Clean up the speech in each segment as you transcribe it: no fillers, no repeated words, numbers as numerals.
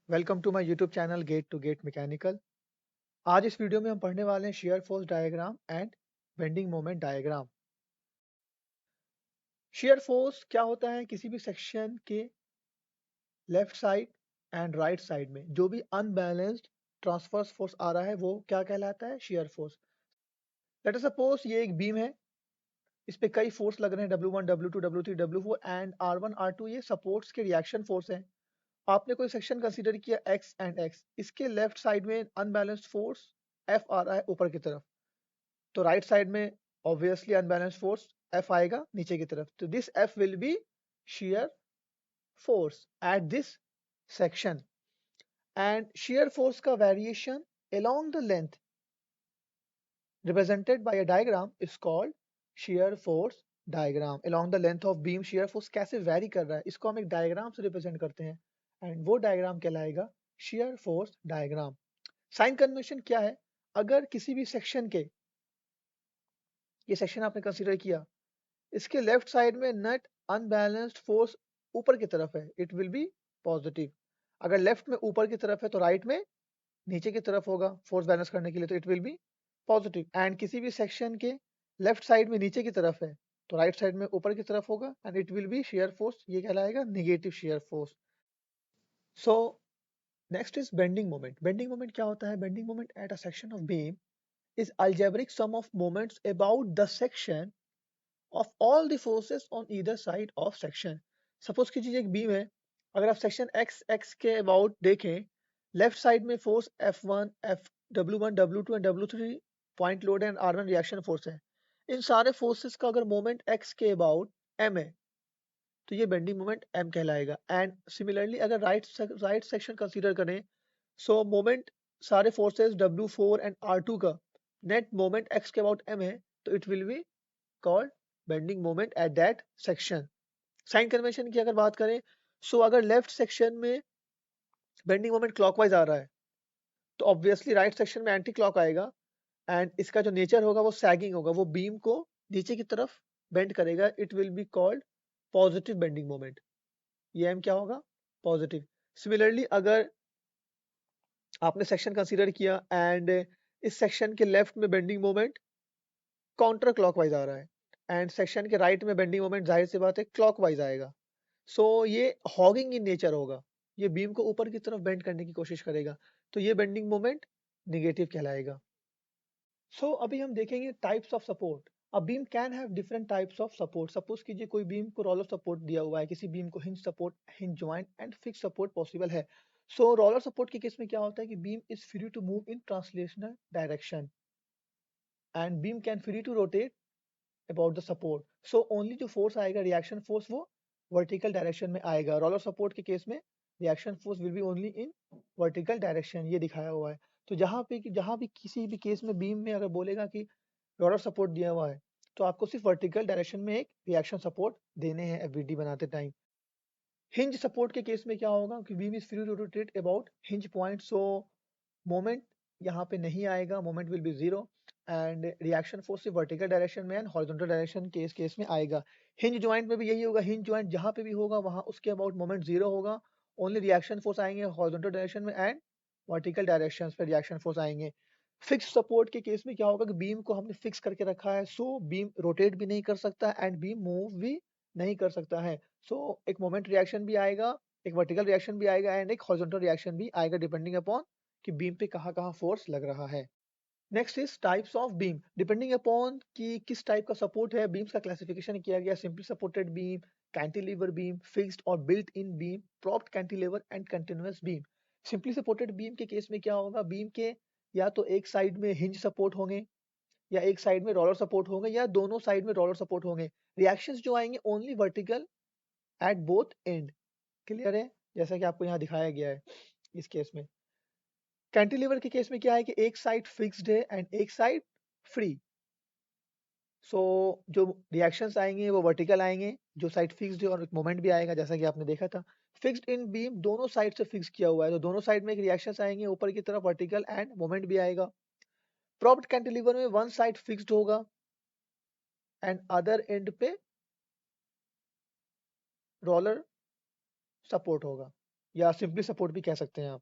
Welcome to my YouTube channel gate to gate mechanical. आज इस video में हम पढ़ने वाले हैं shear force diagram and bending moment diagram. Shear force क्या होता है? किसी भी सेक्शन के left side and right side में जो भी अनबैलेंस्ड ट्रांसवर्स फोर्स आ रहा है वो क्या कहलाता है? Shear force. Let us suppose ये एक बीम है, इस पे कई फोर्स लग रहे हैं W1 W2 W3 W4 and R1 R2, ये सपोर्ट्स के रिएक्शन फोर्स हैं। आपने कोई सेक्शन कंसीडर किया X एंड X, इसके लेफ्ट साइड में अनबैलेंस्ड फोर्स F आ रहा है ऊपर की तरफ, तो राइट साइड में ऑब्वियसली अनबैलेंस्ड फोर्स F आएगा नीचे की तरफ, तो this F will be shear force at this section and shear force का variation along the length represented by a diagram is called shear force diagram। along the length of beam shear force कैसे vary कर रहा है इसको हम एक diagram से represent करते हैं एंड वो डायग्राम कहलाएगा shear force diagram। Sign convention क्या है? अगर किसी भी सेक्शन के, ये सेक्शन आपने कंसीडर किया, इसके लेफ्ट साइड में नेट अनबैलेंस्ड फोर्स ऊपर की तरफ है, इट विल बी पॉजिटिव। अगर लेफ्ट में ऊपर की तरफ है तो राइट में नीचे की तरफ होगा फोर्स बैलेंस करने के लिए, तो it will B positive. And किसी भी सेक्शन के लेफ्ट साइड में नीचे की तरफ है तो राइट साइड में ऊपर की तरफ होगा and it will B shear force, ये कहलाएगा negative shear force. So next is bending moment. Bending moment क्या होता है? Bending moment at a section of beam is algebraic sum of moments about the section of all the forces on either side of section। Suppose कीजिए एक beam है, अगर आप section x के about देखें, लेफ्ट साइड में force F1 F W1 W2 and W3 point load and R1 reaction force है। इन सारे फोर्सेस का अगर मोमेंट x के अबाउट m है तो ये बेंडिंग मोमेंट m कहलाएगा। एंड सिमिलरली अगर राइट सेक्शन कंसीडर करें, सो मोमेंट सारे फोर्सेस W4 एंड R2 का नेट मोमेंट x के अबाउट m है, तो it will be called bending moment at that section. Sign convention की अगर बात करें, सो अगर लेफ्ट सेक्शन में बेंडिंग मोमेंट क्लॉकवाइज आ रहा है तो ऑब्वियसली राइट सेक्शन में एंटी क्लॉक आएगा एंड इसका जो नेचर होगा वो सैगिंग होगा, वो बीम को नीचे की तरफ बेंड करेगा, it will be called positive bending moment. ये m क्या होगा? पॉजिटिव। सिमिलरली अगर आपने सेक्शन कंसीडर किया एंड इस सेक्शन के लेफ्ट में बेंडिंग मोमेंट काउंटर क्लॉकवाइज आ रहा है एंड सेक्शन के राइट में बेंडिंग मोमेंट जाहिर सी बात है क्लॉकवाइज आएगा, सो ये हॉगिंग इन नेचर होगा, ये बीम को ऊपर की तरफ बेंड करने की कोशिश करेगा, तो ये बेंडिंग मोमेंट निगेटिव कहलाएगा। सो अभी हम देखेंगे types of support. A beam can have different types of support. Suppose कीजिए कोई बीम को रोलर सपोर्ट दिया हुआ है, किसी बीम को hinge support, hinge joint and fix support possible है। सो रोलर सपोर्ट के केस में क्या होता है कि beam is free to move in translational direction and beam can free to rotate about the support. So only जो force आएगा reaction force वो वर्टिकल डायरेक्शन में आएगा। रोलर सपोर्ट के केस में reaction force will be only in vertical direction, ये दिखाया हुआ है। तो जहाँ भी किसी भी केस में बीम में अगर बोलेगा कि रोलर सपोर्ट दिया हुआ है तो आपको सिर्फ वर्टिकल डायरेक्शन में एक रिएक्शन सपोर्ट देने हैं एफवीडी बनाते टाइम। हिंज सपोर्ट के केस में क्या होगा कि beam is free to rotate about hinge point, so moment यहाँ पे नहीं आएगा, moment will be zero and reaction force सिर्फ वर्टिकल डायरेक्शन में एंड हॉरिजॉन्टल डायरेक्शन के इस केस में आएगा। हिंज जॉइंट में भी यही होगा, हिंज जॉइंट जहाँ पे भी होगा वहाँ उसके अबाउट मोमेंट जीरो होगा, ओनली रिएक्शन फोर्स आएंगे हॉरिजॉन्टल डायरेक्शन में एंड वर्टिकल डायरेक्शन पे रिएक्शन फोर्स आएंगे। फिक्स सपोर्ट के केस में क्या होगा कि बीम को हमने फिक्स करके रखा है, सो बीम रोटेट भी नहीं कर सकता एंड बीम मूव भी नहीं कर सकता है, सो एक मोमेंट रिएक्शन भी आएगा, एक वर्टिकल रिएक्शन भी आएगा एंड एक हॉरिजॉन्टल रिएक्शन भी आएगा डिपेंडिंग अपॉन कि बीम पे कहाँ फोर्स लग रहा है। Next is types of beam. Depending upon कि किस टाइप का सपोर्ट है, बीम्स का क्लासिफिकेशन किया गया। Simply supported beam, cantilever beam, fixed और built in beam, propped cantilever and continuous beam. Simply supported beam के केस में क्या होगा, बीम के या तो एक साइड में हिंज सपोर्ट होंगे या एक साइड में रोलर सपोर्ट होंगे या दोनों साइड में रोलर सपोर्ट होंगे। रिएक्शंस जो आएंगे only vertical at both and. Clear है? जैसा कि आपको यहाँ दिखाया गया है इस केस में। कैंटिलीवर के केस में क्या है कि एक साइड फिक्स्ड है एंड एक साइड फ्री, सो जो रिएक्शंस आएंगे वो वर्टिकल आएंगे, जो साइड फिक्स्ड है, और एक मोमेंट भी आएगा जैसा कि आपने देखा था। फिक्स्ड इन बीम दोनों साइड से फिक्स किया हुआ है, तो दोनों साइड में एक रिएक्शंस आएंगे ऊपर की तरफ वर्टिकल एंड मोमेंट भी आएगा। प्रॉप्ड कैंटिलीवर में वन साइड फिक्स्ड होगा एंड अदर एंड पे रोलर सपोर्ट होगा, या सिंपली सपोर्ट भी कह सकते हैं आप।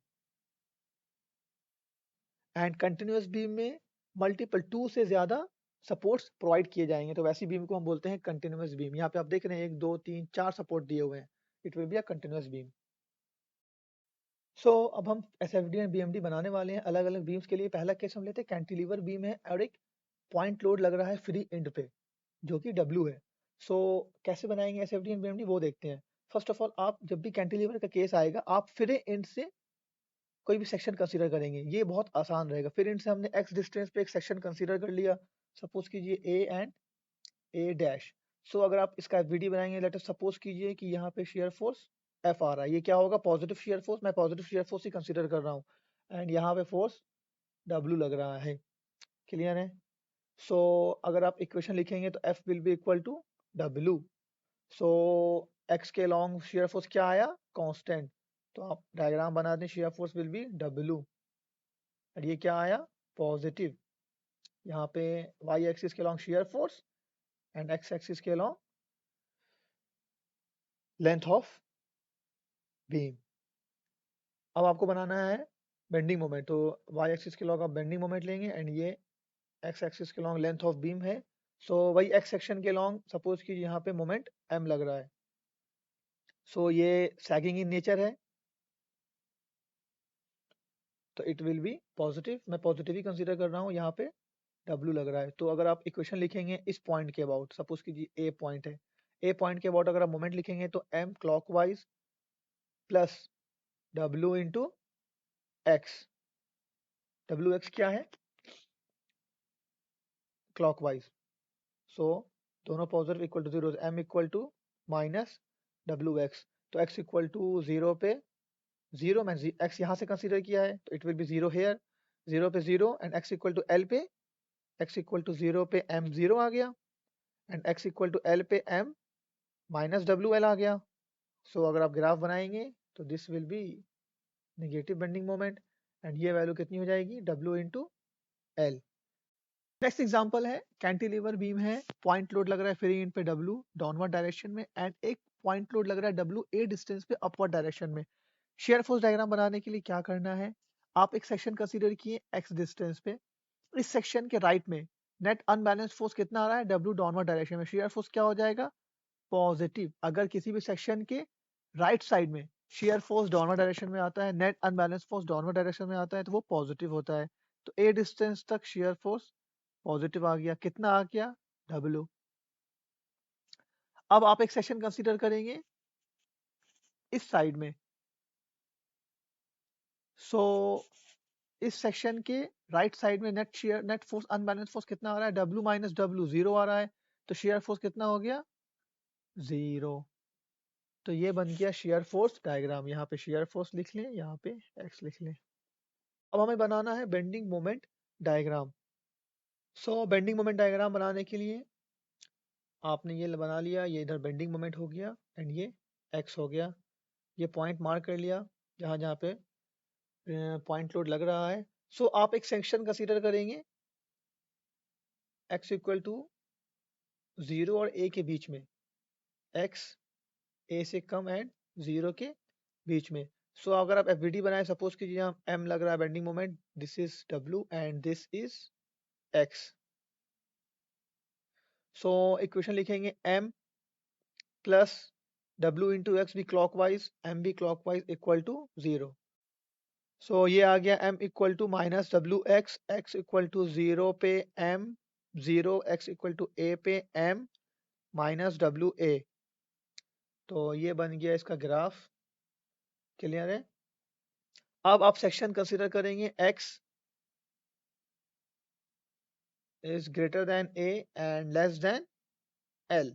एंड कंटिन्यूअस बीम में मल्टीपल 2 से ज़्यादा सपोर्ट्स प्रोवाइड किए जाएंगे, तो वैसी बीम को हम बोलते हैं कंटिन्यूअस बीम। यहाँ पे आप देख रहे हैं 1 2 3 4 सपोर्ट दिए हुए हैं, it will be a continuous beam. So अब हम एसएफडी एंड बीएमडी बनाने वाले हैं अलग अलग बीम्स के लिए। पहला केस हम लेते हैं कैंटिलीवर बीम है और एक पॉइंट लोड लग रहा है फ्री एंड पे जो कि डब्ल्यू है। सो कैसे बनाएंगे एसएफडी एंड बीएमडी वो देखते हैं। फर्स्ट ऑफ ऑल आप जब भी कैंटिलीवर का केस आएगा आप फ्री एंड से कोई भी सेक्शन कंसीडर करेंगे, ये बहुत आसान रहेगा। फिर इनसे हमने एक्स डिस्टेंस पे एक सेक्शन कंसीडर कर लिया, सपोज कीजिए ए एंड ए डैश। सो अगर आप इसका वीडी बनाएंगे, लेट अस सपोज कीजिए कि यहाँ पे शेयर फोर्स एफ आ रहा है, ये क्या होगा पॉजिटिव शेयर फोर्स, मैं पॉजिटिव शेयर फोर्स ही कंसीडर कर रहा हूँ। एंड यहाँ पे फोर्स डब्ल्यू लग रहा है, क्लियर है। सो अगर आप इक्वेशन लिखेंगे तो F will be equal to W. So X के लॉन्ग शेयर फोर्स क्या आया, कांस्टेंट। तो आप डायग्राम बना दें, shear force will be W और ये क्या आया पॉजिटिव। यहाँ पे वाई एक्सिस के along shear force and X axis के लॉन्ग लेंथ ऑफ बीम। अब आपको बनाना है बेंडिंग मोमेंट, तो वाई एक्सिस के लॉन्ग आप बेंडिंग मोमेंट लेंगे एंड ये एक्स एक्सिस के लॉन्ग लेंथ ऑफ बीम है। सो वही एक्स सेक्शन के लॉन्ग सपोज कि यहाँ पे मोमेंट एम लग रहा है। सो ये सैगिंग इन नेचर है तो इट विल बी पॉजिटिव, मैं पॉजिटिव ही कंसीडर कर रहा हूँ। यहाँ पे डब्ल्यू लग रहा है, तो अगर आप इक्वेशन लिखेंगे इस पॉइंट के अबाउट, सपोज कीजिए ए पॉइंट है, ए पॉइंट के अबाउट अगर आप मोमेंट लिखेंगे तो M clockwise plus W into X. W X क्या है क्लॉकवाइज। सो दोनों positive equal to zero, M equal to minus W X. तो एक्स इक्वल टू जीरो पे जीरो, मैं एक्स यहाँ से कंसीडर किया है तो it will be zero here, zero पे zero and X equal to L पे, एक्स इक्वल टू जीरो पे एम जीरो आ गया and X equal to L पे एम माइनस डब्ल्यू एल आ गया। सो अगर आप ग्राफ बनाएंगे तो this will be negative bending moment and ये वैल्यू कितनी हो जाएगी W into L. Next example है कैंटिलीवर बीम है, पॉइंट लोड लग रहा है फ्री एंड पे डब्ल्यू डाउनवर्ड डायरेक्शन में एंड एक पॉइंट लोड लग रहा है डब्ल्यू ए डिस्टेंस पे अपवर्ड डायरेक्शन में। शेयर फोर्स डायग्राम बनाने के लिए क्या करना है, आप एक सेक्शन कंसीडर किए एक्स डिस्टेंस पे, इस सेक्शन के राइट में नेट अनबैलेंस फोर्स कितना आ रहा है डब्ल्यू डाउनवर्ड डायरेक्शन में, शेयर फोर्स क्या हो जाएगा पॉजिटिव। अगर किसी भी सेक्शन के राइट साइड में शेयर फोर्स डाउनवर्ड डायरेक्शन में आता है, net unbalance force downward direction में आता है तो वो पॉजिटिव होता है। तो ए डिस्टेंस तक शेयर फोर्स पॉजिटिव आ गया, कितना आ गया डब्ल्यू। अब आप एक सेक्शन कंसीडर करेंगे इस साइड में। सो इस सेक्शन के राइट साइड में नेट फोर्स अनबैलेंस फोर्स कितना आ रहा है डब्ल्यू माइनस डब्ल्यू जीरो आ रहा है, तो शेयर फोर्स कितना हो गया जीरो। तो ये बन गया शेयर फोर्स डायग्राम, यहाँ पे शेयर फोर्स लिख लें, यहाँ पे एक्स लिख लें। अब हमें बनाना है बेंडिंग मोमेंट डायग्राम। सो बेंडिंग मोमेंट डायग्राम बनाने के लिए आपने ये बना लिया, ये इधर बेंडिंग मोमेंट हो गया एंड ये एक्स हो गया, ये पॉइंट मार्क कर लिया जहाँ जहाँ पे पॉइंट लोड लग रहा है। सो आप एक सेक्शन कंसीडर करेंगे एक्स इक्वल टू जीरो और ए के बीच में, एक्स ए से कम एंड जीरो के बीच में। सो अगर आप एफ बनाए, सपोज कीजिए यहाँ एम लग रहा है bending moment, this is W and this is X. So equation लिखेंगे m plus W into X भी क्लॉकवाइज, एम भी clockwise equal to zero. So ये आ गया m equal to minus W X equal to zero पे m zero, X equal to a पे m minus W A. तो ये बन गया इसका ग्राफ, क्लियर है। अब आप सेक्शन कंसीडर करेंगे x is greater than a and less than l।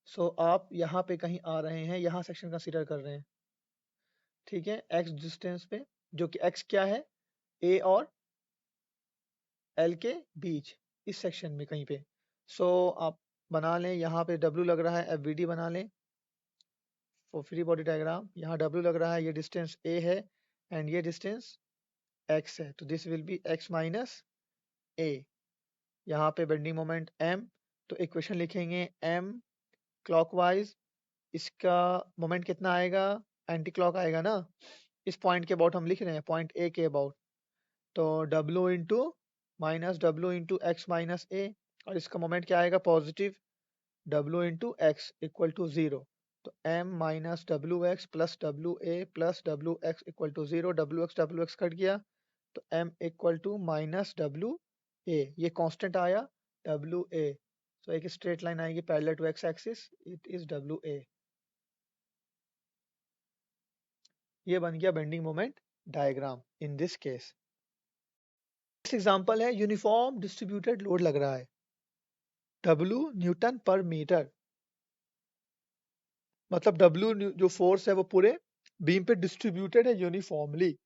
सो आप यहाँ पे कहीं आ रहे हैं, यहाँ सेक्शन कंसीडर कर रहे हैं, ठीक है, x डिस्टेंस पे, जो कि x क्या है a और l के बीच इस सेक्शन में कहीं पे। सो आप बना लें, यहाँ पे w लग रहा है, एफ बना लें फॉर फ्री बॉडी डायग्राम। यहाँ w लग रहा है, ये डिस्टेंस a है एंड ये डिस्टेंस x है, तो this will be x minus a। यहाँ पे बेंडिंग मोमेंट m, तो इक्वेशन लिखेंगे m क्लॉकवाइज, इसका मोमेंट कितना आएगा एंटी क्लॉक आएगा ना, इस पॉइंट के अबाउट हम लिख रहे हैं, पॉइंट ए के अबाउट, तो W into minus W into X minus A, और इसका मोमेंट क्या आएगा, positive W into X equal to 0। तो m minus W X plus W A plus W X equal to 0, W X cut गया, तो m equal to minus W A, ये constant आया W A, तो एक straight line आएगी parallel to X axis, it is W A. ये बन गया bending moment diagram in this case. इस एग्जांपल है यूनिफॉर्म डिस्ट्रीब्यूटेड लोड लग रहा है, W न्यूटन पर मीटर, मतलब W जो फोर्स है वो पूरे बीम पे डिस्ट्रीब्यूटेड है यूनिफॉर्मली।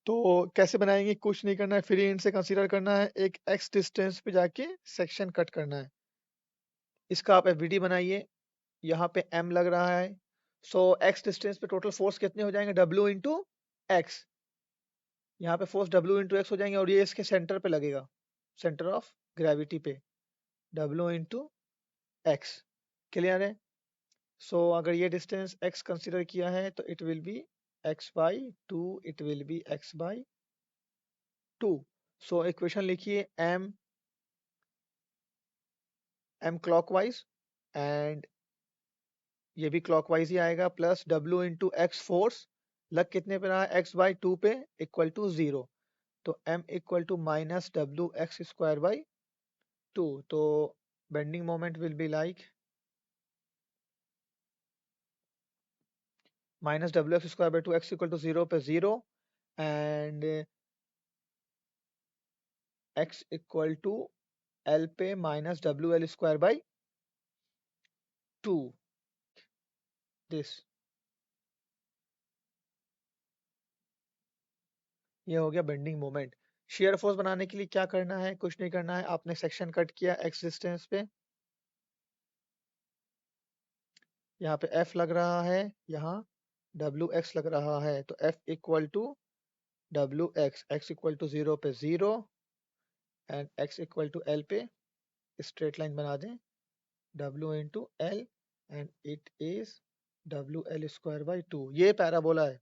तो कैसे बनाएंगे, कुछ नहीं करना है, फ्री हैंड से कंसीडर करना है, एक x डिस्टेंस पे जाके सेक्शन कट करना है। इसका आप एफबीडी बनाइए, यहाँ पे m लग रहा है, सो x डिस्टेंस पे टोटल फोर्स कितने हो जाएंगे, W इंटू एक्स, यहाँ पे फोर्स W इंटू एक्स हो जाएंगे, और ये इसके सेंटर पे लगेगा, सेंटर ऑफ ग्रेविटी पे, W इंटू एक्स। क्लियर है? सो अगर ये डिस्टेंस x कंसीडर किया है तो it will B x by 2, it will B x by 2। So equation लिखिए, m क्लॉकवाइज एंड ये भी क्लॉकवाइज ही आएगा, plus W into x force लग कितने पे रहा है, x बाई 2 पे इक्वल टू 0, तो m equal to minus W X square by 2। तो bending moment will be like minus W X square by 2, X equal to 0 पे 0, and x equal to L पे minus W L square by 2, this, ये हो गया bending moment. Shear force बनाने के लिए क्या करना है, कुछ नहीं करना है, आपने सेक्शन कट किया x डिस्टेंस पे, यहाँ पे F लग रहा है, यहाँ WX लग रहा है, तो F equal to WX, x equal to 0 पे 0 and x equal to L पे स्ट्रेट लाइन बना दें, W into L and it is WL square by 2, ये पैराबोला है।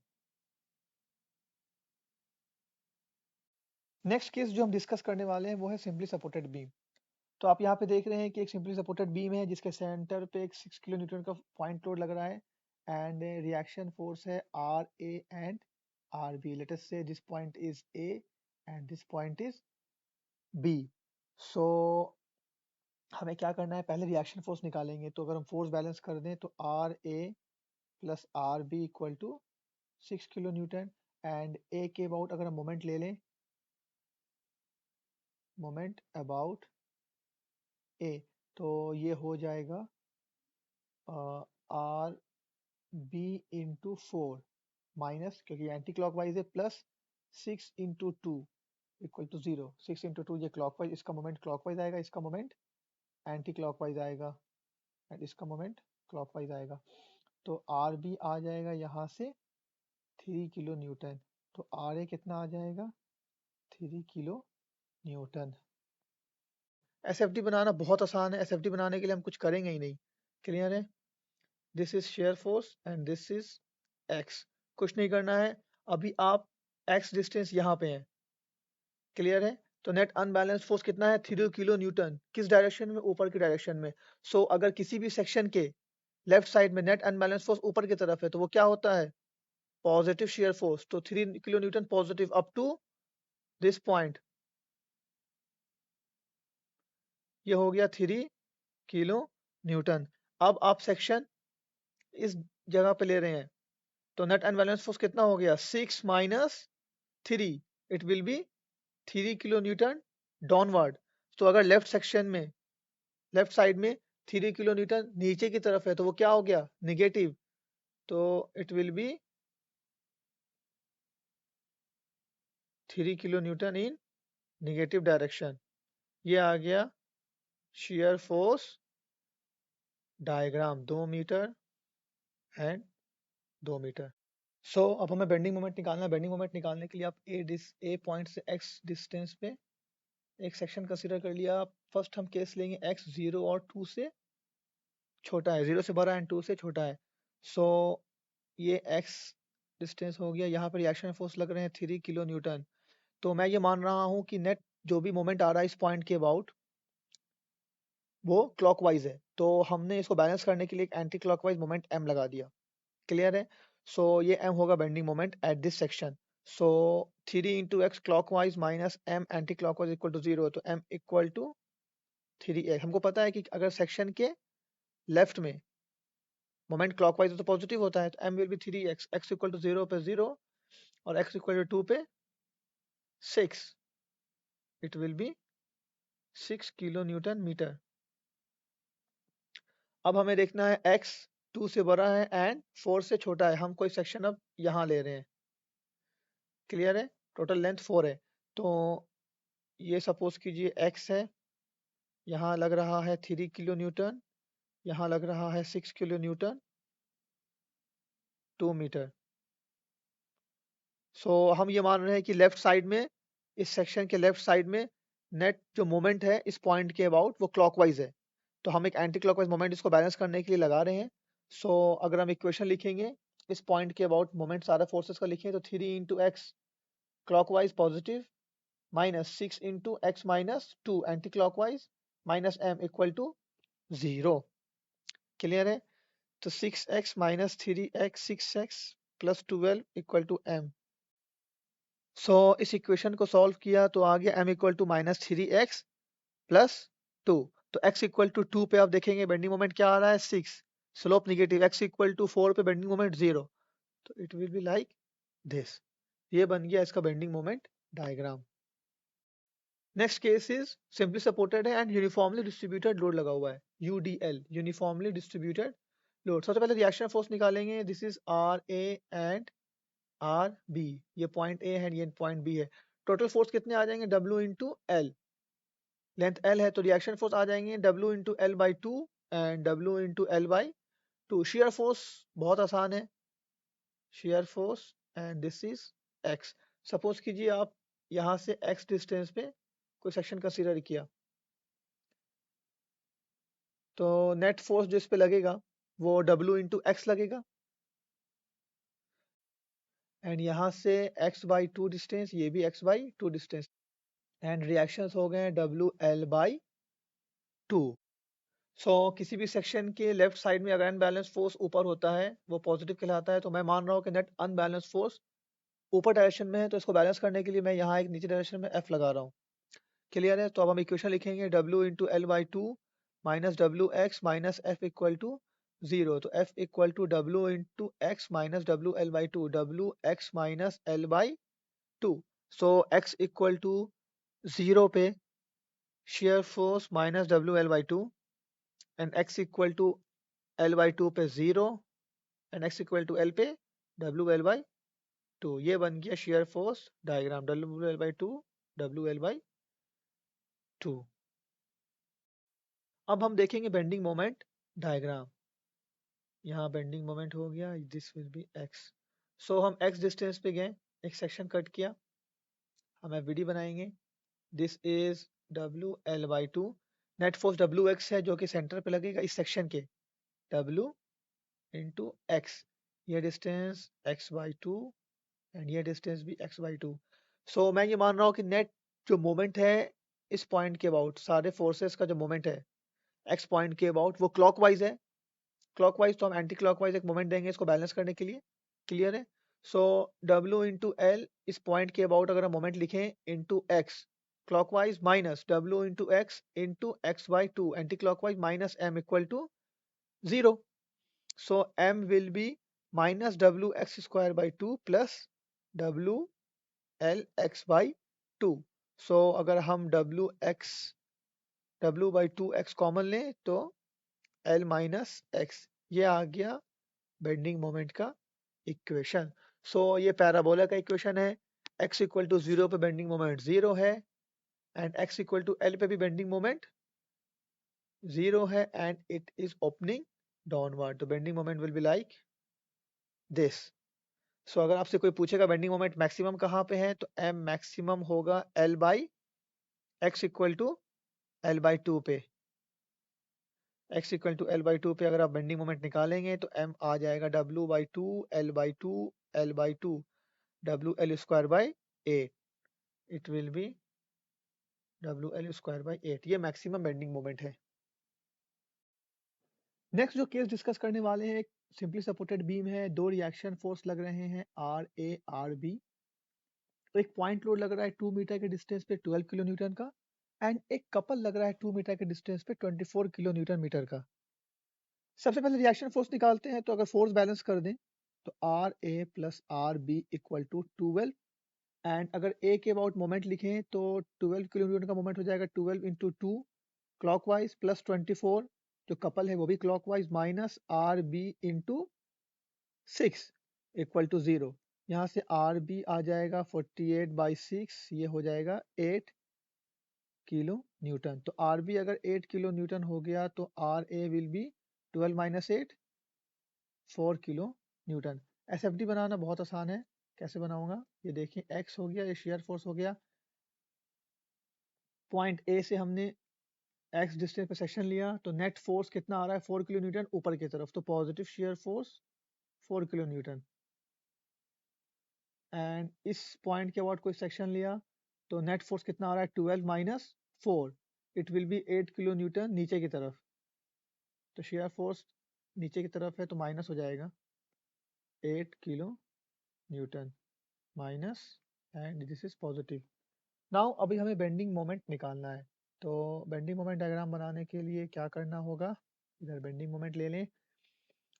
नेक्स्ट केस जो हम डिस्कस करने वाले हैं वो है सिंपली सपोर्टेड बीम। तो आप यहाँ पे देख रहे हैं कि एक सिंपली सपोर्टेड बीम है जिसके सेंटर पे एक 6 किलो न्यूटन का पॉइंट लोड लग रहा है, एंड रिएक्शन फोर्स है R A and R B. Let us say this point is A and this point is B. So हमें क्या करना है, पहले रिएक्शन फोर्स निकालेंगे, तो अगर हम फोर्स बैलेंस कर दें तो R A plus R B equal to 6 kilo newton, and A के अबाउट अगर हम मोमेंट ले लें, मोमेंट अबाउट ए, तो ये हो जाएगा आर बी इंटू 4 माइनस, क्योंकि एंटी क्लॉकवाइज है, plus 6 into 2 equal to 0। 6 into 2 ये क्लॉकवाइज, इसका मोमेंट क्लॉकवाइज आएगा, इसका मोमेंट एंटी क्लॉकवाइज आएगा, एंड इसका मोमेंट क्लॉकवाइज आएगा। तो आर बी आ जाएगा यहाँ से 3 किलो न्यूटन, तो आर ए कितना आ जाएगा, 3 किलो न्यूटन। एसएफडी बनाना बहुत आसान है, एसएफडी बनाने के लिए हम कुछ करेंगे ही नहीं। क्लियर है? This is share force and this is x, कुछ नहीं करना है, अभी आप एक्स डिस्टेंस यहाँ पे है, क्लियर है? तो नेट अनबैलेंस फोर्स कितना है, 3 किलो न्यूटन, किस डायरेक्शन में, ऊपर की डायरेक्शन में। सो अगर किसी भी सेक्शन के लेफ्ट साइड में नेट अनबैलेंस फोर्स ऊपर की तरफ है तो वो क्या होता है, पॉजिटिव शेयर फोर्स, तो 3 kilo newton positive up to this point, ये हो गया 3 किलो न्यूटन। अब आप सेक्शन इस जगह पे ले रहे हैं, तो नेट अनबैलेंस फोर्स कितना हो गया, 6 minus 3, it will be 3 kilo Newton downward. तो अगर लेफ्ट सेक्शन में, लेफ्ट साइड में 3 किलो न्यूटन नीचे की तरफ है तो वो क्या हो गया, निगेटिव, तो it will be 3 kilo newton in negative direction. ये आ गया shear force diagram, 2 metre and 2 metre. So अब हमें बेंडिंग मोमेंट निकालना है। बेंडिंग मोमेंट निकालने के लिए आप ए पॉइंट से एक्स डिस्टेंस पे एक सेक्शन कंसीडर कर लिया। फर्स्ट हम केस लेंगे एक्स 0 और 2 से छोटा है, 0 से बड़ा एंड 2 से छोटा है। सो ये एक्स डिस्टेंस हो गया, यहाँ पर रिएक्शन फोर्स लग रहे हैं 3 किलो न्यूटन। तो मैं ये मान रहा हूँ कि नेट जो भी मोमेंट आ रहा है इस पॉइंट के अबाउट वो क्लॉकवाइज है। तो हमने इसको बैलेंस करने के लिए एक एंटी क्लॉकवाइज मोमेंट m लगा दिया। क्लियर है? सो ये m होगा bending moment at this section. So 3 into X clockwise minus m anti clockwise equal to 0, तो m इक्वल टू 3x। हमको पता है कि अगर सेक्शन के लेफ्ट में मोमेंट क्लॉकवाइज है तो पॉजिटिव होता है, तो m will be 3x, x equal to 0 पे 0 और x इक्वल टू 2 पे 6, it will be 6 kilo newton metre. अब हमें देखना है x 2 से बड़ा है एंड 4 से छोटा है। हम कोई सेक्शन अब यहाँ ले रहे हैं। क्लियर है? टोटल लेंथ 4 है। तो ये सपोज कीजिए x है, यहाँ लग रहा है 3 किलो न्यूटन, यहाँ लग रहा है 6 किलो न्यूटन 2 मीटर। सो हम ये मान रहे हैं कि लेफ्ट साइड में, इस सेक्शन के लेफ्ट साइड में नेट जो मोमेंट है इस पॉइंट के अबाउट वो क्लॉकवाइज है। तो हम एक एंटी क्लॉकवाइज मोमेंट इसको बैलेंस करने के लिए लगा रहे हैं। सो अगर हम इक्वेशन लिखेंगे इस पॉइंट के अबाउट मोमेंट सारे फोर्सेस का लिखें तो 3 into X clockwise positive minus 6 into X minus 2 anti clockwise minus m equal to 0। Clear है? तो 6x minus 3x 6x plus 12 equal to m। So इस इक्वेशन को सॉल्व किया तो आ गया m equal to minus 3x plus 2। तो x equal to 2 पे आप देखेंगे बेंडिंग मोमेंट क्या आ रहा है 6, slope negative, x equal to 4 पे बेंडिंग मोमेंट 0। तो it will be like this. ये बन गया इसका bending moment diagram. Next case is simply supported है एंड यूनिफॉर्मली डिस्ट्रीब्यूटेड लोड लगा हुआ है, UDL, यूनिफॉर्मली डिस्ट्रीब्यूटेड लोड। सबसे पहले रिएक्शन फोर्स निकालेंगे। This is RA and RB, ये पॉइंट A है, ये पॉइंट B है। टोटल फोर्स कितने आ जाएंगे W into L, length L है तो रिएक्शन फोर्स आ जाएंगे W into L by two and W into L by to. Shear force बहुत आसान है, share force and this is X। Suppose कीजिए आप यहाँ से X डिस्टेंस पे कोई सेक्शन कंसीडर किया तो नेट फोर्स जो इस पे लगेगा वो W इंटू एक्स लगेगा एंड यहाँ से x बाई टू डिस्टेंस, ये भी x by two distance and reactions हो गए WL बाई टू। सो किसी भी सेक्शन के लेफ्ट साइड में अगर अनबैलेंस फोर्स ऊपर होता है वो पॉजिटिव कहलाता है। तो मैं मान रहा हूँ कि नेट अनबैलेंस फोर्स ऊपर डायरेक्शन में है, तो इसको बैलेंस करने के लिए मैं यहाँ एक नीचे डायरेक्शन में F लगा रहा हूँ। क्लियर है? तो अब हम इक्वेशन लिखेंगे W into L by two minus W X minus F equal to 0। तो F equal to W into X minus W L by two, W X minus L by two. So x equal to 0 पे shear force minus W L by two and x equal to L by two पे 0 and x equal to L पे W L by two. ये बन गया shear force diagram, W L by two, W L by to. अब हम देखेंगे bending moment diagram. यहाँ bending moment हो गया, दिस विल बी x। सो हम x डिस्टेंस पे गए, एक सेक्शन कट किया, हम FBD बनाएंगे। This is W L by to. Net force W x है जो कि सेंटर पे लगेगा इस सेक्शन के, W इंटू एक्स। ये distance x by two and ये डिस्टेंस भी x बाई टू। सो मैं ये मान रहा हूँ कि नेट जो मोमेंट है इस पॉइंट के अबाउट, सारे फोर्सेस का जो मोमेंट है x पॉइंट के अबाउट वो क्लॉकवाइज है। क्लॉकवाइज तो हम एंटी क्लॉकवाइज एक मोमेंट देंगे इसको बैलेंस करने के लिए। क्लियर है? सो W इंटू एल इस पॉइंट के अबाउट अगर हम मोमेंट लिखें into X clockwise minus W into X by two anti clockwise minus m equal to 0। So m will be minus W X square by two plus W L X by two. So अगर हम W by two X common लें तो L minus X, ये आ गया bending moment का equation. So ये parabola का इक्वेशन है। x इक्वल टू 0 पे बेंडिंग मोमेंट 0 है and x equal to L पे भी बेंडिंग मोमेंट 0 है and it is opening downward. तो bending moment will be like this. So अगर आपसे कोई पूछेगा बेंडिंग मोमेंट मैक्सिमम कहाँ पे है तो m मैक्सिमम होगा l by X equal to L by two पे। x equal to L by two पे अगर आप बेंडिंग मोमेंट निकालेंगे तो m आ जाएगा W by two L by to L by 2 WL square by 8. It will be WL square by 8. ये maximum bending moment है। Next जो केस डिस्कस करने वाले हैं, एक सिंपली सपोर्टेड बीम है, दो रिएक्शन फोर्स लग रहे हैं RA RB। तो एक पॉइंट लोड लग रहा है 2 मीटर के डिस्टेंस पे 12 किलो न्यूटन का, एंड एक कपल लग रहा है 2 मीटर के डिस्टेंस पे 24 किलो न्यूटन मीटर का। सबसे पहले रिएक्शन फोर्स निकालते हैं। तो अगर फोर्स बैलेंस कर दें तो RA plus RB equal to 12, and अगर A के अबाउट मोमेंट लिखें तो 12 किलो न्यूटन का मोमेंट हो जाएगा 12 इंटू 2 क्लॉकवाइज प्लस 24 जो कपल है वो भी clockwise minus RB into 6 equal to 0। यहाँ से RB आ जाएगा 48/6, ये हो जाएगा 8 किलो न्यूटन। तो RB अगर 8 किलो न्यूटन हो गया तो RA will be 12 minus 8 4 kilo Newton. SFD बनाना बहुत आसान है, कैसे बनाऊंगा ये देखिए। X हो गया, ये शेयर फोर्स हो गया, पॉइंट A से हमने X डिस्टेंस पे सेक्शन लिया, तो नेट फोर्स कितना आ रहा है 4 किलो न्यूटन ऊपर की तरफ, तो positive shear force 4 kilo newton. And इस पॉइंट के अबाउट कोई सेक्शन लिया तो नेट फोर्स कितना आ रहा है 12 minus 4, it will B 8 kilo Newton नीचे की तरफ। तो शेयर फोर्स नीचे की तरफ है तो माइनस हो जाएगा 8 kilo Newton minus, and this is positive. Now अभी हमें बेंडिंग मोमेंट निकालना है। तो बेंडिंग मोमेंट डायग्राम बनाने के लिए क्या करना होगा, इधर बेंडिंग मोमेंट ले लें।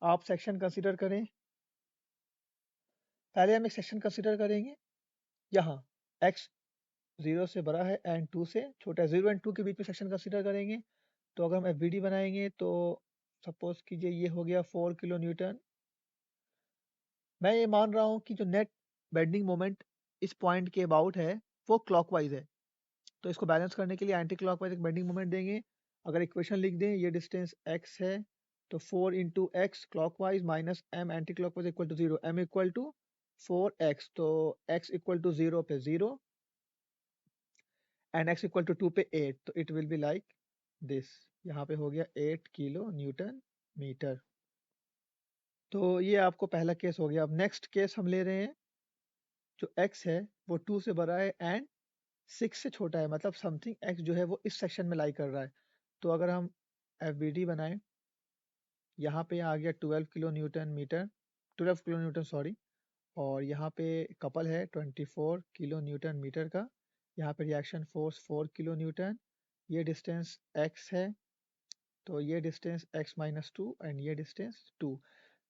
आप सेक्शन कंसीडर करें। पहले हम एक सेक्शन कंसीडर करेंगे, यहाँ x 0 से बड़ा है एंड 2 से छोटा है, 0 एंड 2 के बीच में सेक्शन कंसीडर करेंगे। तो अगर हम FBD बनाएंगे तो सपोज कीजिए ये हो गया 4 किलो न्यूटन। मैं ये मान रहा हूँ कि जो नेट बेंडिंग मोमेंट इस पॉइंट के अबाउट है वो क्लॉकवाइज है, तो इसको बैलेंस करने के लिए एंटी क्लॉकवाइज एक बेंडिंग मोमेंट देंगे। अगर इक्वेशन लिख दें, ये डिस्टेंस x है तो 4 into X clockwise minus m anti clockwise equal to 0, m equal to 4x, तो x इक्वल टू 0 पे 0 एंड x इक्वल टू 2 पे 8, तो it will be like this. यहाँ पे हो गया 8 किलो न्यूटन मीटर। तो ये आपको पहला केस हो गया। अब नेक्स्ट केस हम ले रहे हैं, जो x है वो 2 से बड़ा है एंड 6 से छोटा है, मतलब समथिंग x जो है वो इस सेक्शन में लाई कर रहा है। तो अगर हम FBD बनाएं, यहाँ पे आ गया 12 kilo newton metre, 12 kilo newton sorry, और यहाँ पे कपल है 24 किलो न्यूटन मीटर का। यहाँ पे रिएक्शन फोर्स 4 किलो न्यूटन, ये डिस्टेंस x है, तो ये डिस्टेंस x माइनस 2 एंड ये डिस्टेंस 2।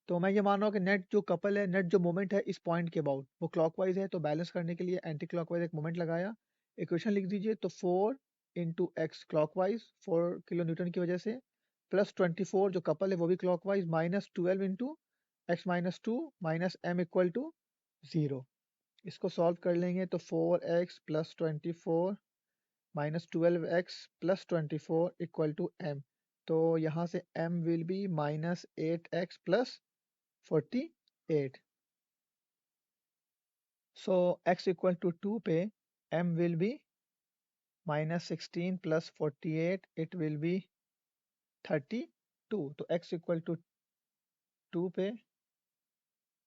तो मैं ये मान रहा हूँ कि नेट जो कपल है, नेट जो मोमेंट है इस पॉइंट के अबाउट वो क्लॉकवाइज है, तो बैलेंस करने के लिए एंटी क्लॉकवाइज एक मोमेंट लगाया। इक्वेशन लिख दीजिए, तो 4 into X clockwise 4 kilo Newton की वजह से, प्लस 24 जो कपल है वो भी clockwise, minus 12 into X minus 2 minus M equal to 0। इसको सॉल्व कर लेंगे तो 4x plus 24 minus 12x plus 24 equal to m। तो यहाँ से m will be minus 8x plus 48। So x equal to 2 पे m will be minus 16 plus 48, it will be 32। तो x equal to 2 पे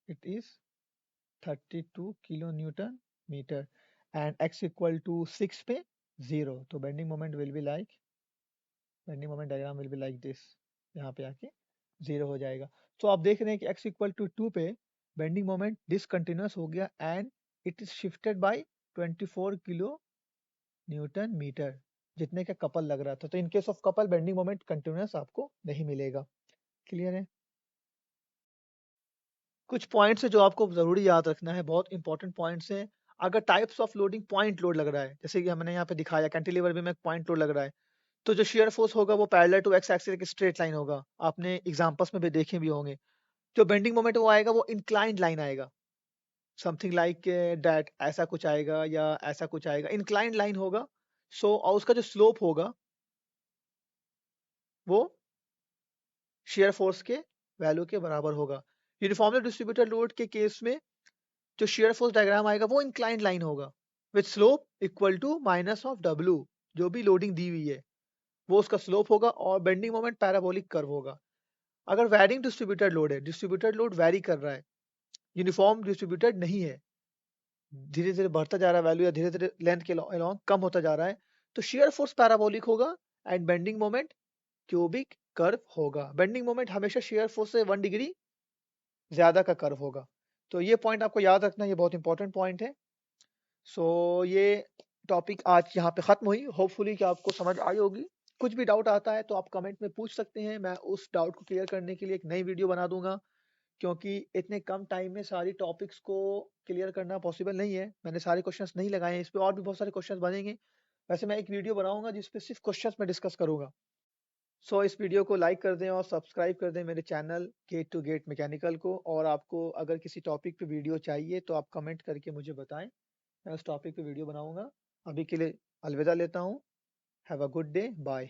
it is 32 kilo newton metre, and x equal to 6 पे 0। तो bending moment will be like, bending moment diagram will be like this, यहाँ पे आके 0 हो जाएगा। तो आप देख रहे हैं कि x equal to 2 पे बेंडिंग मोमेंट डिसकंटिन्यूअस हो गया and it is shifted by 24 kilo newton metre, जितने का कपल लग रहा था। तो in case of couple bending moment continuous आपको नहीं मिलेगा। क्लियर है? कुछ पॉइंट्स है जो आपको जरूरी याद रखना है, बहुत इंपॉर्टेंट पॉइंट्स हैं। अगर types of loading point load लग रहा है, जैसे कि हमने यहाँ पे दिखाया कैंटिलीवर भी में पॉइंट लोड लग रहा है, तो जो शियर फोर्स होगा वो पैरेलल टू एक्स एक्सिस एक स्ट्रेट लाइन होगा। आपने एग्जांपल्स में भी देखे भी होंगे। जो बेंडिंग मोमेंट वो आएगा वो इंक्लाइंड लाइन आएगा, समथिंग लाइक दैट, ऐसा कुछ आएगा या ऐसा कुछ आएगा, इंक्लाइंड लाइन होगा। सो और उसका जो स्लोप होगा वो शेयर फोर्स के वैल्यू के बराबर होगा। यूनिफॉर्मली डिस्ट्रीब्यूटेड लोड के केस में जो शेयर फोर्स डायग्राम आएगा वो इंक्लाइंड लाइन होगा with slope equal to minus of W। जो भी लोडिंग दी हुई है वो उसका स्लोप होगा, और बेंडिंग मोमेंट पैराबोलिक कर्व होगा। अगर वैरिंग डिस्ट्रीब्यूटेड लोड है, डिस्ट्रीब्यूटेड लोड वैरी कर रहा है, यूनिफॉर्म डिस्ट्रीब्यूटेड नहीं है, धीरे धीरे बढ़ता जा रहा है वैल्यू या धीरे धीरे लेंथ के अलोंग कम होता जा रहा है, तो शियर फोर्स पैराबोलिक होगा and bending moment cubic curve होगा। बेंडिंग मोमेंट हमेशा शियर फोर्स से 1 डिग्री ज्यादा का कर्व होगा। तो ये पॉइंट आपको याद रखना, ये बहुत इंपॉर्टेंट पॉइंट है। सो ये टॉपिक आज यहाँ पे खत्म हुई, होपफुली कि आपको समझ आई होगी। कुछ भी डाउट आता है तो आप कमेंट में पूछ सकते हैं, मैं उस डाउट को क्लियर करने के लिए एक नई वीडियो बना दूंगा, क्योंकि इतने कम टाइम में सारी टॉपिक्स को क्लियर करना पॉसिबल नहीं है। मैंने सारे क्वेश्चंस नहीं लगाए हैं, इस पे और भी बहुत सारे क्वेश्चंस बनेंगे। वैसे मैं एक वीडियो बनाऊंगा जिस पे सिर्फ क्वेश्चंस मैं डिस्कस करूंगा। सो इस वीडियो को लाइक कर दें और सब्सक्राइब कर दें मेरे channel gate to gate mechanical को। और आपको अगर किसी टॉपिक पे वीडियो चाहिए तो आप कमेंट करके मुझे बताएं, मैं उस टॉपिक पे वीडियो बनाऊंगा। अभी के लिए अलविदा लेता हूँ। Have a good day, bye.